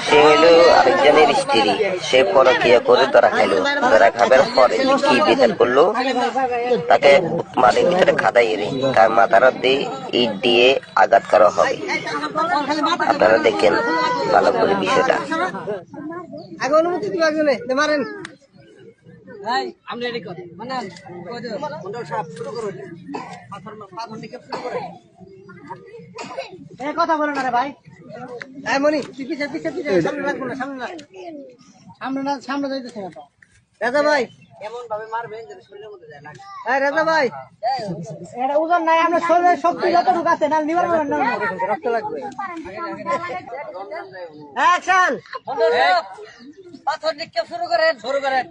সে হইলো আরেকজনের স্ত্রী, সে পরকিয়া করে ধরা খাইলো। ধরা খাবার পরে কি বিচার করলো, তাকে মাটির ভিতরে খাদাই রে তার মাথার দিয়ে ইট দিয়ে আঘাত করা হবে। আপনারা দেখেন ভালো করে বিষয়টা। কথা বলো না রে ভাই। মনি পিছিয়ে পিছিয়ে পিছিয়ে সামনে রাখবো না, সামনে না, সামনে না, সামনে যাইতেছে না তো। রাজা ভাই এমন ভাবে মারবেন যে শরীরের মধ্যে যায় না। হ্যাঁ রাজা ভাই, এটা ওজন নাই, আমরা শরীরের শক্তি যতটুকু আছে না নিবার পারবেন না, রক্ত লাগবে। অ্যাকশন। পাথর নিক্ষেপ শুরু করেন, শুরু করেন।